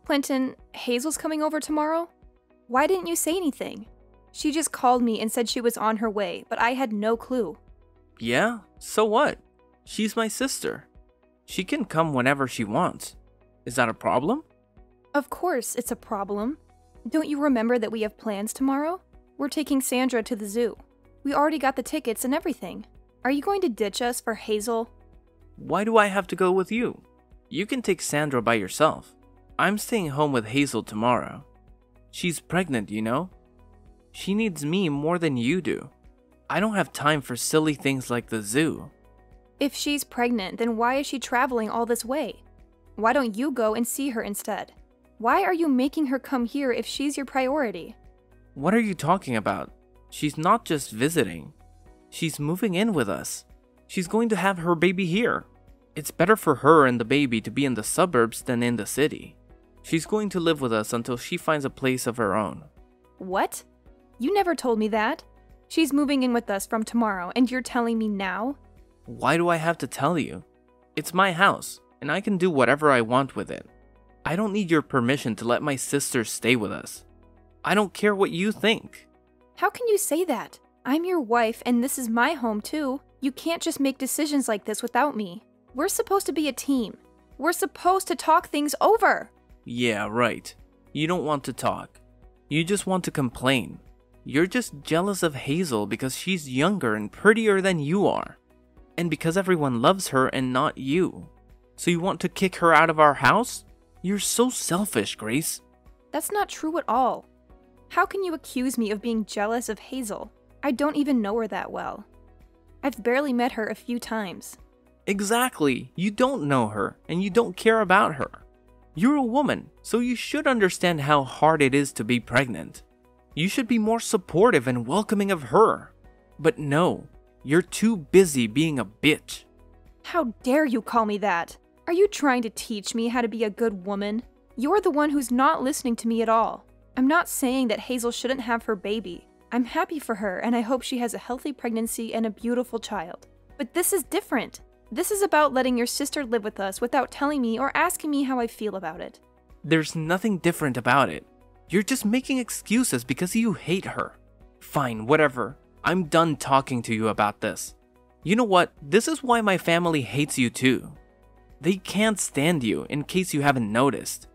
Clinton, Hazel's coming over tomorrow? Why didn't you say anything? She just called me and said she was on her way, but I had no clue. Yeah, so what? She's my sister. She can come whenever she wants. Is that a problem? Of course it's a problem. Don't you remember that we have plans tomorrow? We're taking Sandra to the zoo. We already got the tickets and everything. Are you going to ditch us for Hazel? Why do I have to go with you? You can take Sandra by yourself. I'm staying home with Hazel tomorrow. She's pregnant, you know? She needs me more than you do. I don't have time for silly things like the zoo. If she's pregnant, then why is she traveling all this way? Why don't you go and see her instead? Why are you making her come here if she's your priority? What are you talking about? She's not just visiting. She's moving in with us. She's going to have her baby here. It's better for her and the baby to be in the suburbs than in the city. She's going to live with us until she finds a place of her own. What? You never told me that. She's moving in with us from tomorrow, and you're telling me now? Why do I have to tell you? It's my house, and I can do whatever I want with it. I don't need your permission to let my sister stay with us. I don't care what you think. How can you say that? I'm your wife, and this is my home too. You can't just make decisions like this without me. We're supposed to be a team. We're supposed to talk things over. Yeah, right. You don't want to talk. You just want to complain. You're just jealous of Hazel because she's younger and prettier than you are. And because everyone loves her and not you. So you want to kick her out of our house? You're so selfish, Grace. That's not true at all. How can you accuse me of being jealous of Hazel? I don't even know her that well. I've barely met her a few times. Exactly. You don't know her, and you don't care about her. You're a woman, so you should understand how hard it is to be pregnant. You should be more supportive and welcoming of her. But no, you're too busy being a bitch. How dare you call me that? Are you trying to teach me how to be a good woman? You're the one who's not listening to me at all. I'm not saying that Hazel shouldn't have her baby. I'm happy for her, and I hope she has a healthy pregnancy and a beautiful child. But this is different. This is about letting your sister live with us without telling me or asking me how I feel about it. There's nothing different about it. You're just making excuses because you hate her. Fine, whatever. I'm done talking to you about this. You know what? This is why my family hates you too. They can't stand you, in case you haven't noticed.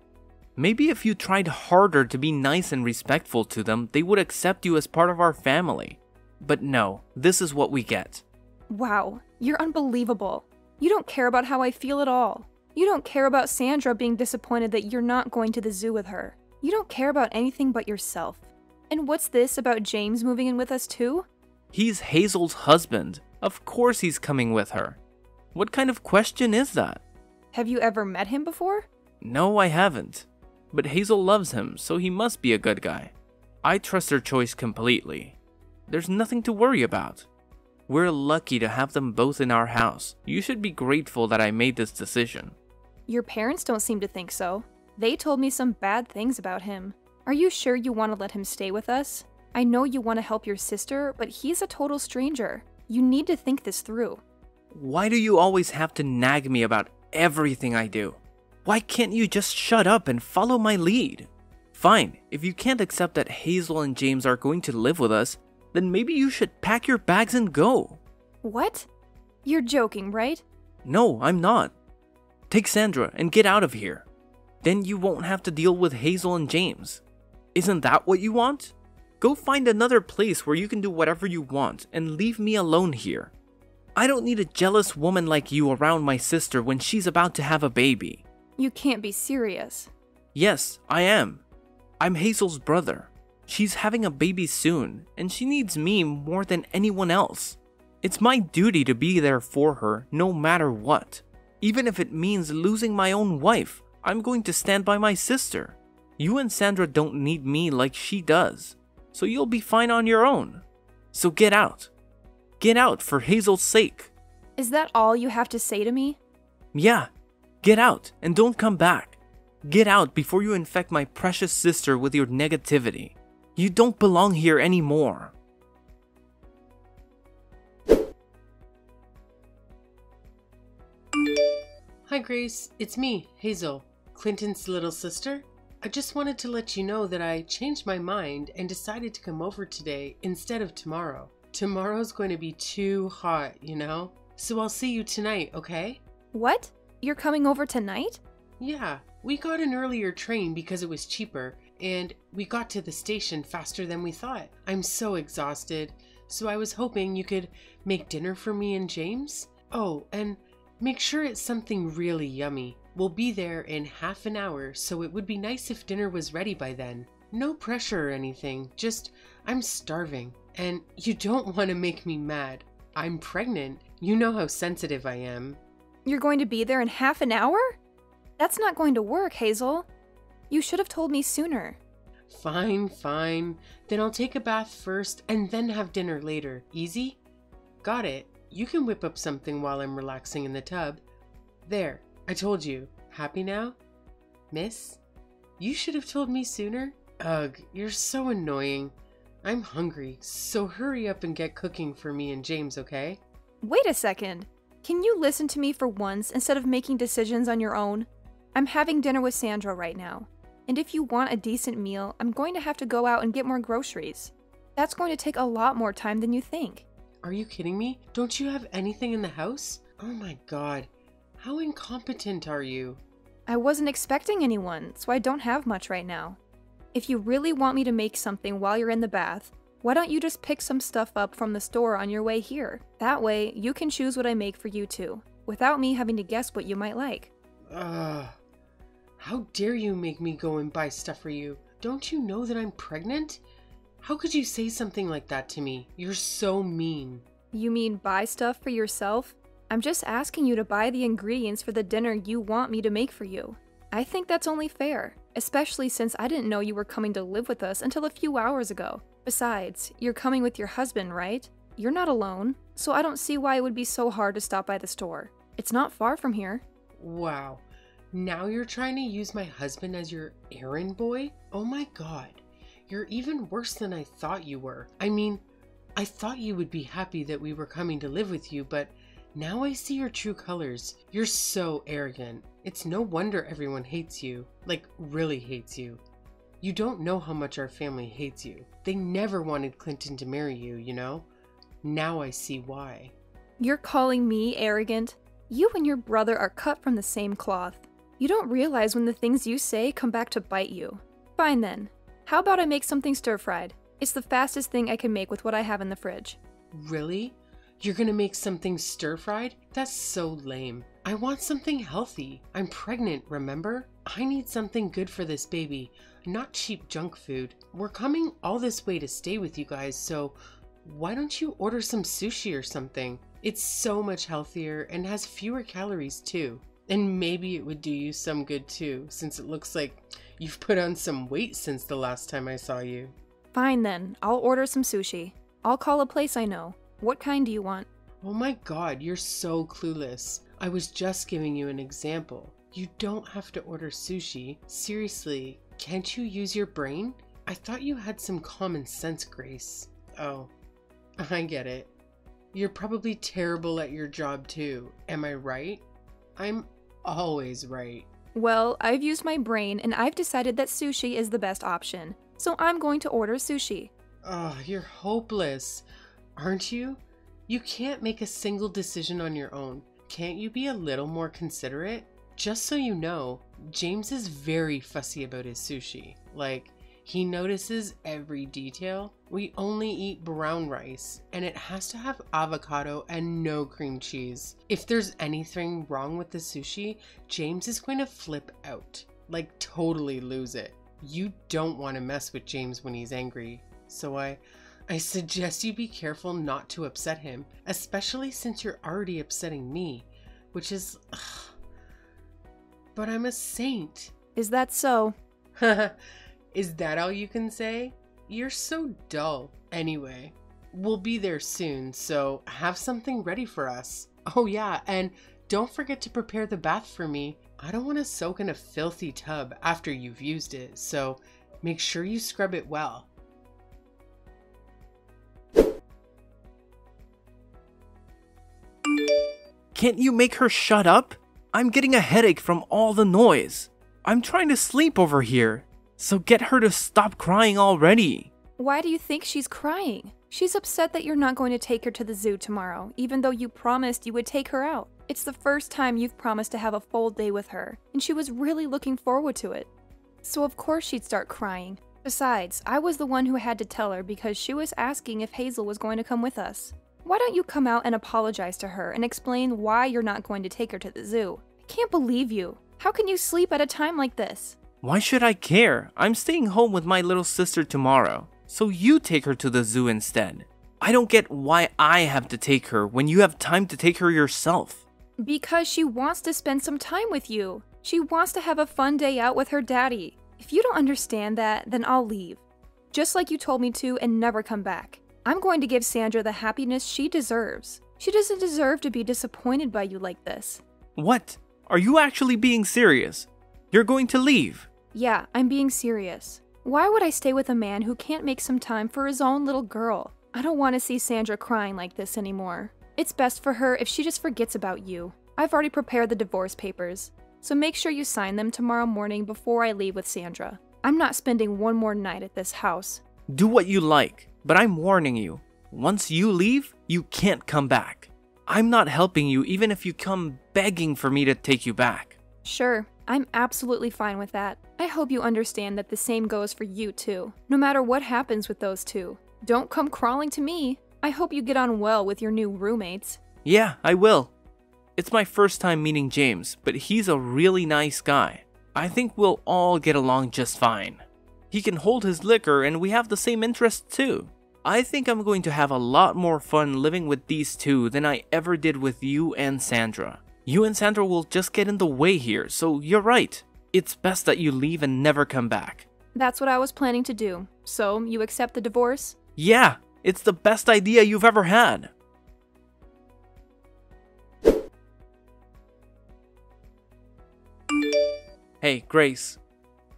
Maybe if you tried harder to be nice and respectful to them, they would accept you as part of our family. But no, this is what we get. Wow, you're unbelievable. You don't care about how I feel at all. You don't care about Sandra being disappointed that you're not going to the zoo with her. You don't care about anything but yourself. And what's this about James moving in with us too? He's Hazel's husband. Of course he's coming with her. What kind of question is that? Have you ever met him before? No, I haven't. But Hazel loves him, so he must be a good guy. I trust her choice completely. There's nothing to worry about. We're lucky to have them both in our house. You should be grateful that I made this decision. Your parents don't seem to think so. They told me some bad things about him. Are you sure you want to let him stay with us? I know you want to help your sister, but he's a total stranger. You need to think this through. Why do you always have to nag me about everything I do? Why can't you just shut up and follow my lead? Fine, if you can't accept that Hazel and James are going to live with us, then maybe you should pack your bags and go. What? You're joking, right? No, I'm not. Take Sandra and get out of here. Then you won't have to deal with Hazel and James. Isn't that what you want? Go find another place where you can do whatever you want and leave me alone here. I don't need a jealous woman like you around my sister when she's about to have a baby. You can't be serious. Yes, I am. I'm Hazel's brother. She's having a baby soon, and she needs me more than anyone else. It's my duty to be there for her no matter what. Even if it means losing my own wife, I'm going to stand by my sister. You and Sandra don't need me like she does, so you'll be fine on your own. So get out. Get out for Hazel's sake. Is that all you have to say to me? Yeah, get out and don't come back. Get out before you infect my precious sister with your negativity. You don't belong here anymore. Hi Grace, it's me, Hazel, Clinton's little sister. I just wanted to let you know that I changed my mind and decided to come over today instead of tomorrow. Tomorrow's going to be too hot, you know? So I'll see you tonight, okay? What? You're coming over tonight? Yeah, we got an earlier train because it was cheaper, and we got to the station faster than we thought. I'm so exhausted, so I was hoping you could make dinner for me and James. Oh, and make sure it's something really yummy. We'll be there in half an hour, so it would be nice if dinner was ready by then. No pressure or anything, just I'm starving, and you don't want to make me mad. I'm pregnant. You know how sensitive I am. You're going to be there in half an hour? That's not going to work, Hazel. You should have told me sooner. Fine, fine. Then I'll take a bath first and then have dinner later. Easy? Got it. You can whip up something while I'm relaxing in the tub. There, I told you. Happy now? Miss? You should have told me sooner. Ugh, you're so annoying. I'm hungry, so hurry up and get cooking for me and James, okay? Wait a second. Can you listen to me for once instead of making decisions on your own? I'm having dinner with Sandra right now, and if you want a decent meal, I'm going to have to go out and get more groceries. That's going to take a lot more time than you think. Are you kidding me? Don't you have anything in the house? Oh my god, how incompetent are you? I wasn't expecting anyone, so I don't have much right now. If you really want me to make something while you're in the bath, why don't you just pick some stuff up from the store on your way here? That way, you can choose what I make for you too, without me having to guess what you might like. How dare you make me go and buy stuff for you? Don't you know that I'm pregnant? How could you say something like that to me? You're so mean. You mean buy stuff for yourself? I'm just asking you to buy the ingredients for the dinner you want me to make for you. I think that's only fair, especially since I didn't know you were coming to live with us until a few hours ago. Besides, you're coming with your husband, right? You're not alone, so I don't see why it would be so hard to stop by the store. It's not far from here. Wow. Now you're trying to use my husband as your errand boy? Oh my god. You're even worse than I thought you were. I mean, I thought you would be happy that we were coming to live with you, but now I see your true colors. You're so arrogant. It's no wonder everyone hates you. Like, really hates you. You don't know how much our family hates you. They never wanted Clinton to marry you, you know? Now I see why. You're calling me arrogant? You and your brother are cut from the same cloth. You don't realize when the things you say come back to bite you. Fine then. How about I make something stir-fried? It's the fastest thing I can make with what I have in the fridge. Really? You're gonna make something stir-fried? That's so lame. I want something healthy. I'm pregnant, remember? I need something good for this baby, not cheap junk food. We're coming all this way to stay with you guys, so why don't you order some sushi or something? It's so much healthier and has fewer calories too. And maybe it would do you some good too, since it looks like you've put on some weight since the last time I saw you. Fine then, I'll order some sushi. I'll call a place I know. What kind do you want? Oh my god, you're so clueless. I was just giving you an example. You don't have to order sushi. Seriously, can't you use your brain? I thought you had some common sense, Grace. Oh, I get it. You're probably terrible at your job too. Am I right? I'm always right. Well, I've used my brain and I've decided that sushi is the best option. So I'm going to order sushi. Oh, you're hopeless. Aren't you? You can't make a single decision on your own. Can't you be a little more considerate? Just so you know, James is very fussy about his sushi. Like, he notices every detail. We only eat brown rice, and it has to have avocado and no cream cheese. If there's anything wrong with the sushi, James is going to flip out. Like, totally lose it. You don't want to mess with James when he's angry. So I suggest you be careful not to upset him, especially since you're already upsetting me, which is... But I'm a saint. Is that so? Is that all you can say? You're so dull. Anyway, we'll be there soon, so have something ready for us. Oh yeah, and don't forget to prepare the bath for me. I don't want to soak in a filthy tub after you've used it, so make sure you scrub it well. Can't you make her shut up? I'm getting a headache from all the noise. I'm trying to sleep over here, So get her to stop crying already. Why do you think she's crying? She's upset that you're not going to take her to the zoo tomorrow, even though you promised you would take her out. It's the first time you've promised to have a full day with her, and she was really looking forward to it. So of course she'd start crying. Besides, I was the one who had to tell her because she was asking if Hazel was going to come with us. Why don't you come out and apologize to her and explain why you're not going to take her to the zoo? I can't believe you. How can you sleep at a time like this? Why should I care? I'm staying home with my little sister tomorrow, so you take her to the zoo instead. I don't get why I have to take her when you have time to take her yourself. Because she wants to spend some time with you. She wants to have a fun day out with her daddy. If you don't understand that, then I'll leave. Just like you told me to and never come back. I'm going to give Sandra the happiness she deserves. She doesn't deserve to be disappointed by you like this. What? Are you actually being serious? You're going to leave? Yeah, I'm being serious. Why would I stay with a man who can't make some time for his own little girl? I don't want to see Sandra crying like this anymore. It's best for her if she just forgets about you. I've already prepared the divorce papers, so make sure you sign them tomorrow morning before I leave with Sandra. I'm not spending one more night at this house. Do what you like, but I'm warning you. Once you leave, you can't come back. I'm not helping you even if you come begging for me to take you back. Sure, I'm absolutely fine with that. I hope you understand that the same goes for you too, no matter what happens with those two. Don't come crawling to me. I hope you get on well with your new roommates. Yeah, I will. It's my first time meeting James, but he's a really nice guy. I think we'll all get along just fine. He can hold his liquor and we have the same interests too. I think I'm going to have a lot more fun living with these two than I ever did with you and Sandra. You and Sandra will just get in the way here, so you're right. It's best that you leave and never come back. That's what I was planning to do. So, you accept the divorce? Yeah, it's the best idea you've ever had. Hey, Grace.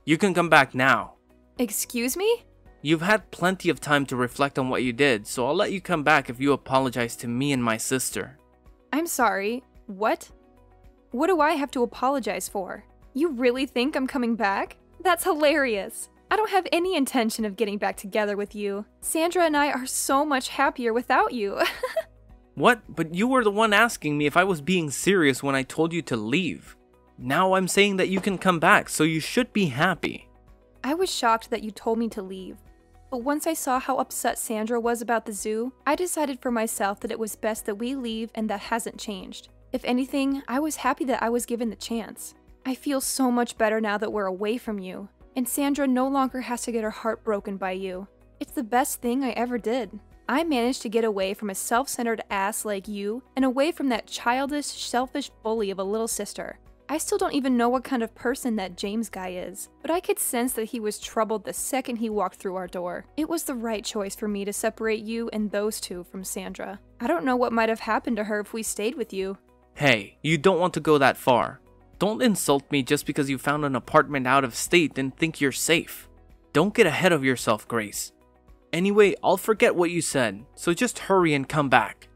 You can come back now. Excuse me? You've had plenty of time to reflect on what you did, so I'll let you come back if you apologize to me and my sister. I'm sorry. What? What do I have to apologize for? You really think I'm coming back? That's hilarious. I don't have any intention of getting back together with you. Sandra and I are so much happier without you. What? But you were the one asking me if I was being serious when I told you to leave. Now I'm saying that you can come back, so you should be happy. I was shocked that you told me to leave. But once I saw how upset Sandra was about the zoo, I decided for myself that it was best that we leave, and that hasn't changed. If anything, I was happy that I was given the chance. I feel so much better now that we're away from you, and Sandra no longer has to get her heart broken by you. It's the best thing I ever did. I managed to get away from a self-centered ass like you, and away from that childish, selfish bully of a little sister. I still don't even know what kind of person that James guy is, but I could sense that he was troubled the second he walked through our door. It was the right choice for me to separate you and those two from Sandra. I don't know what might have happened to her if we stayed with you. Hey, you don't want to go that far. Don't insult me just because you found an apartment out of state and think you're safe. Don't get ahead of yourself, Grace. Anyway, I'll forget what you said, so just hurry and come back.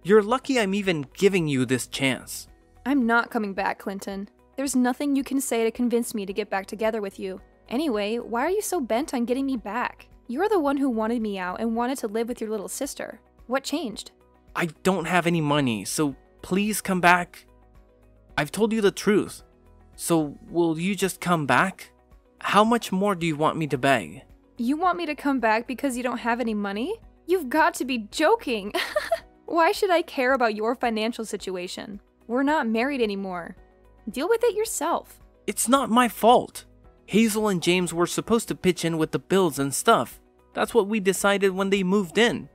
You're lucky I'm even giving you this chance. I'm not coming back, Clinton. There's nothing you can say to convince me to get back together with you. Anyway, why are you so bent on getting me back? You're the one who wanted me out and wanted to live with your little sister. What changed? I don't have any money, so please come back. I've told you the truth. So will you just come back? How much more do you want me to beg? You want me to come back because you don't have any money? You've got to be joking. Why should I care about your financial situation? We're not married anymore. Deal with it yourself. It's not my fault. Hazel and James were supposed to pitch in with the bills and stuff. That's what we decided when they moved in.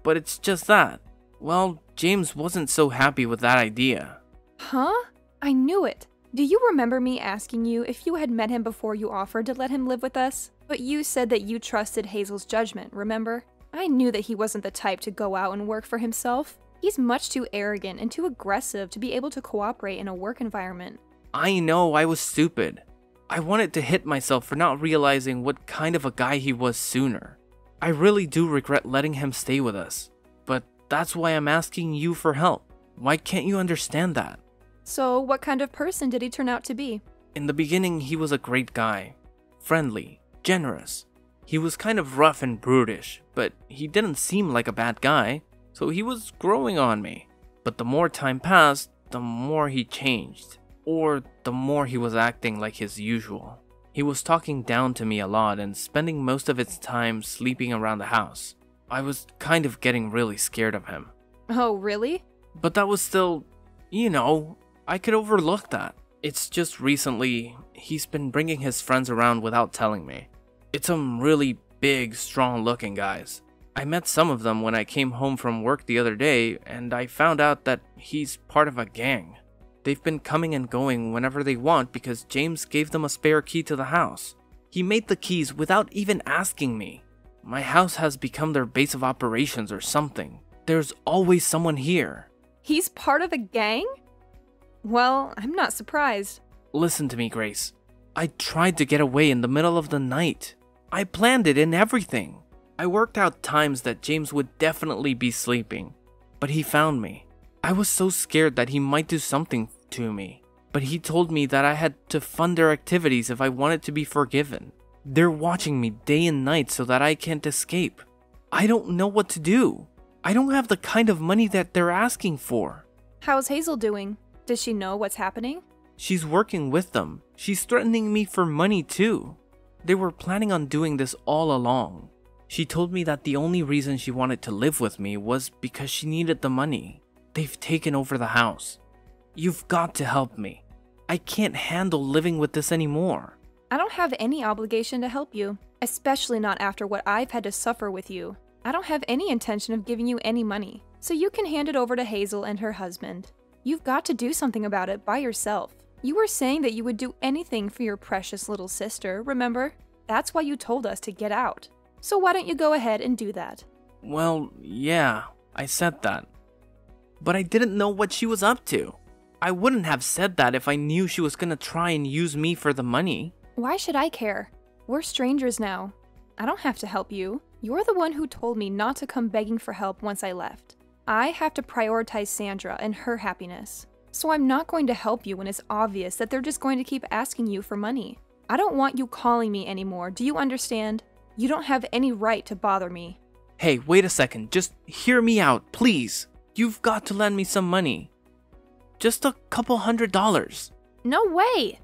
But it's just that, well, James wasn't so happy with that idea. Huh? I knew it. Do you remember me asking you if you had met him before you offered to let him live with us? But you said that you trusted Hazel's judgment, remember? I knew that he wasn't the type to go out and work for himself. He's much too arrogant and too aggressive to be able to cooperate in a work environment. I know I was stupid. I wanted to hit myself for not realizing what kind of a guy he was sooner. I really do regret letting him stay with us. But that's why I'm asking you for help. Why can't you understand that? So, what kind of person did he turn out to be? In the beginning, he was a great guy. friendly, generous. He was kind of rough and brutish, but he didn't seem like a bad guy, so he was growing on me. But the more time passed, the more he changed, or the more he was acting like his usual. He was talking down to me a lot and spending most of his time sleeping around the house. I was kind of getting really scared of him. Oh, really? But that was still, I could overlook that. It's just recently, he's been bringing his friends around without telling me. It's some really big, strong-looking guys. I met some of them when I came home from work the other day, and I found out that he's part of a gang. They've been coming and going whenever they want because James gave them a spare key to the house. He made the keys without even asking me. My house has become their base of operations or something. There's always someone here. He's part of a gang? Well, I'm not surprised. Listen to me, Grace. I tried to get away in the middle of the night. I planned it and everything. I worked out times that James would definitely be sleeping, but he found me. I was so scared that he might do something to me, but he told me that I had to fund their activities if I wanted to be forgiven. They're watching me day and night so that I can't escape. I don't know what to do. I don't have the kind of money that they're asking for. How's Hazel doing? Does she know what's happening? She's working with them. She's threatening me for money too. They were planning on doing this all along. She told me that the only reason she wanted to live with me was because she needed the money. They've taken over the house. You've got to help me. I can't handle living with this anymore. I don't have any obligation to help you, especially not after what I've had to suffer with you. I don't have any intention of giving you any money, so you can hand it over to Hazel and her husband. You've got to do something about it by yourself. You were saying that you would do anything for your precious little sister, remember? That's why you told us to get out. So why don't you go ahead and do that? Well, yeah, I said that. But I didn't know what she was up to. I wouldn't have said that if I knew she was gonna try and use me for the money. Why should I care? We're strangers now. I don't have to help you. You're the one who told me not to come begging for help once I left. I have to prioritize Sandra and her happiness. So I'm not going to help you when it's obvious that they're just going to keep asking you for money. I don't want you calling me anymore, do you understand? You don't have any right to bother me. Hey, wait a second, just hear me out, please. You've got to lend me some money. Just a couple $100. No way!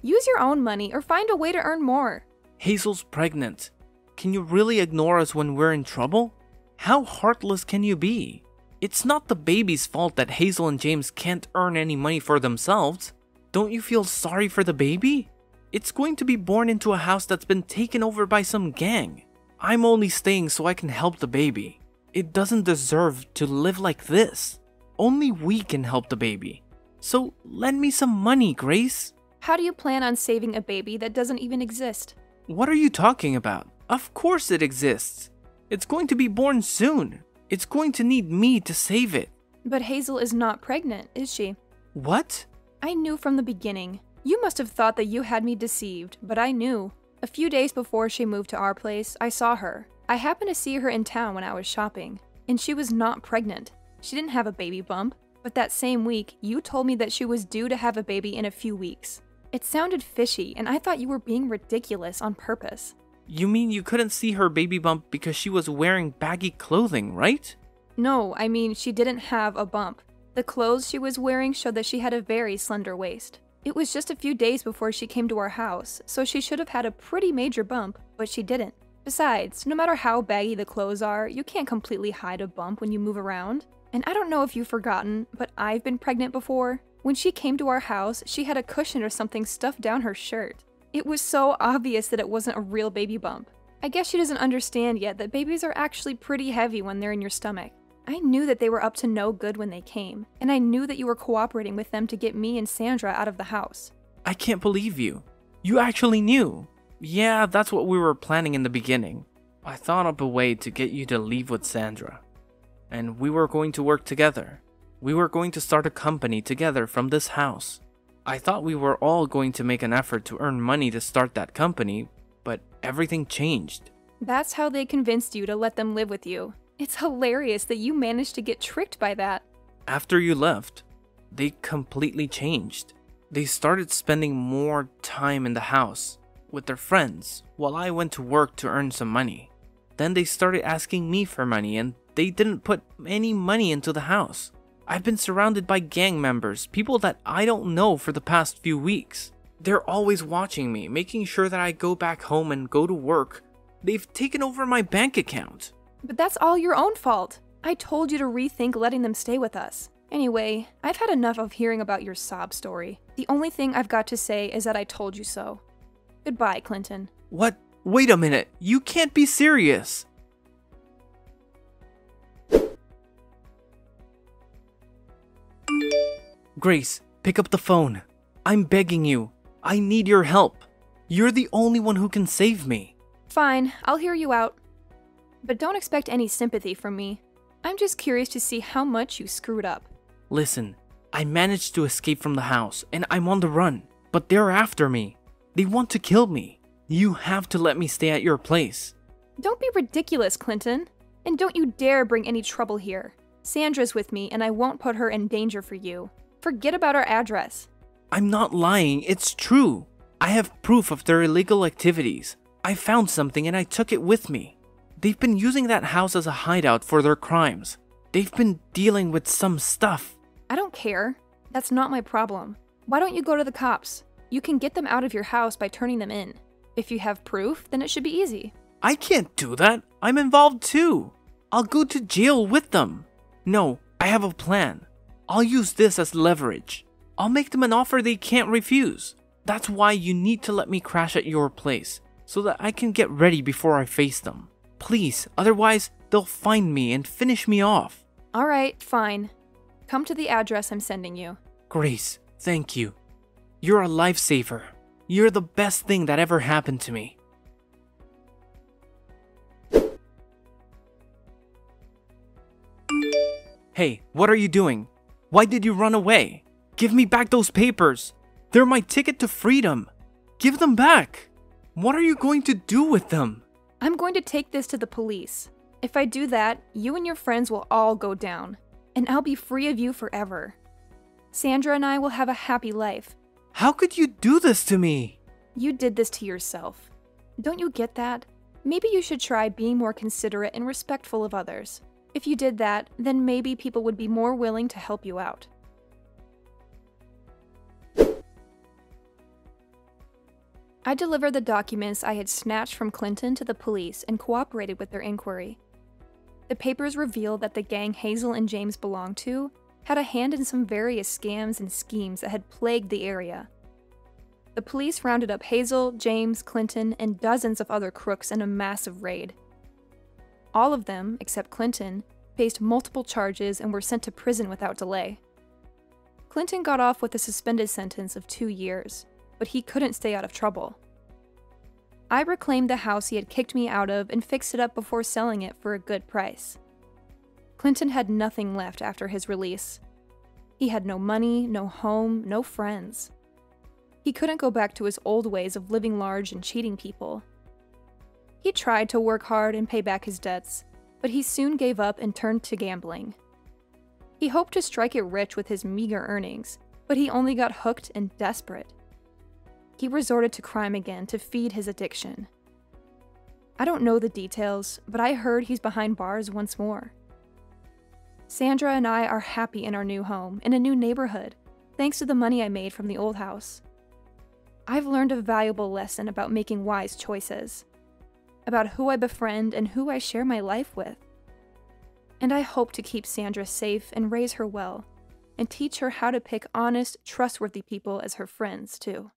Use your own money or find a way to earn more. Hazel's pregnant. Can you really ignore us when we're in trouble? How heartless can you be? It's not the baby's fault that Hazel and James can't earn any money for themselves. Don't you feel sorry for the baby? It's going to be born into a house that's been taken over by some gang. I'm only staying so I can help the baby. It doesn't deserve to live like this. Only we can help the baby. So lend me some money, Grace. How do you plan on saving a baby that doesn't even exist? What are you talking about? Of course it exists. It's going to be born soon. It's going to need me to save it. But Hazel is not pregnant, is she? What? I knew from the beginning. You must have thought that you had me deceived, but I knew. A few days before she moved to our place, I saw her. I happened to see her in town when I was shopping, and she was not pregnant. She didn't have a baby bump, but that same week, you told me that she was due to have a baby in a few weeks. It sounded fishy, and I thought you were being ridiculous on purpose. You mean you couldn't see her baby bump because she was wearing baggy clothing, right? No, I mean she didn't have a bump. The clothes she was wearing showed that she had a very slender waist. It was just a few days before she came to our house, so she should have had a pretty major bump, but she didn't. Besides, no matter how baggy the clothes are, you can't completely hide a bump when you move around. And I don't know if you've forgotten, but I've been pregnant before. When she came to our house, she had a cushion or something stuffed down her shirt. It was so obvious that it wasn't a real baby bump. I guess she doesn't understand yet that babies are actually pretty heavy when they're in your stomach. I knew that they were up to no good when they came, and I knew that you were cooperating with them to get me and Sandra out of the house. I can't believe you. You actually knew. Yeah, that's what we were planning in the beginning. I thought up a way to get you to leave with Sandra. And we were going to work together. We were going to start a company together from this house. I thought we were all going to make an effort to earn money to start that company, but everything changed. That's how they convinced you to let them live with you. It's hilarious that you managed to get tricked by that. After you left, they completely changed. They started spending more time in the house. with their friends while I went to work to earn some money. Then they started asking me for money and they didn't put any money into the house. I've been surrounded by gang members, people that I don't know for the past few weeks. They're always watching me, making sure that I go back home and go to work. They've taken over my bank account. But that's all your own fault. I told you to rethink letting them stay with us. Anyway, I've had enough of hearing about your sob story. The only thing I've got to say is that I told you so. Goodbye, Clinton. What? Wait a minute, you can't be serious. Grace, pick up the phone. I'm begging you. I need your help. You're the only one who can save me. Fine, I'll hear you out. But don't expect any sympathy from me. I'm just curious to see how much you screwed up. Listen, I managed to escape from the house and I'm on the run, but they're after me. They want to kill me. You have to let me stay at your place. Don't be ridiculous, Clinton. And don't you dare bring any trouble here. Sandra's with me and I won't put her in danger for you. Forget about our address. I'm not lying, it's true. I have proof of their illegal activities. I found something and I took it with me. They've been using that house as a hideout for their crimes. They've been dealing with some stuff. I don't care. That's not my problem. Why don't you go to the cops? You can get them out of your house by turning them in. If you have proof, then it should be easy. I can't do that. I'm involved too. I'll go to jail with them. No, I have a plan. I'll use this as leverage. I'll make them an offer they can't refuse. That's why you need to let me crash at your place, so that I can get ready before I face them. Please, otherwise they'll find me and finish me off. Alright, fine. Come to the address I'm sending you. Grace, thank you. You're a lifesaver. You're the best thing that ever happened to me. Hey, what are you doing? Why did you run away? Give me back those papers. They're my ticket to freedom. Give them back. What are you going to do with them? I'm going to take this to the police. If I do that, you and your friends will all go down, and I'll be free of you forever. Sandra and I will have a happy life. How could you do this to me? You did this to yourself. Don't you get that? Maybe you should try being more considerate and respectful of others. If you did that, then maybe people would be more willing to help you out. I delivered the documents I had snatched from Clinton to the police and cooperated with their inquiry. The papers revealed that the gang Hazel and James belonged to had a hand in some various scams and schemes that had plagued the area. The police rounded up Hazel, James, Clinton, and dozens of other crooks in a massive raid. All of them, except Clinton, faced multiple charges and were sent to prison without delay. Clinton got off with a suspended sentence of 2 years, but he couldn't stay out of trouble. I reclaimed the house he had kicked me out of and fixed it up before selling it for a good price. Clinton had nothing left after his release. He had no money, no home, no friends. He couldn't go back to his old ways of living large and cheating people. He tried to work hard and pay back his debts, but he soon gave up and turned to gambling. He hoped to strike it rich with his meager earnings, but he only got hooked and desperate. He resorted to crime again to feed his addiction. I don't know the details, but I heard he's behind bars once more. Sandra and I are happy in our new home, in a new neighborhood, thanks to the money I made from the old house. I've learned a valuable lesson about making wise choices, about who I befriend and who I share my life with. And I hope to keep Sandra safe and raise her well, and teach her how to pick honest, trustworthy people as her friends, too.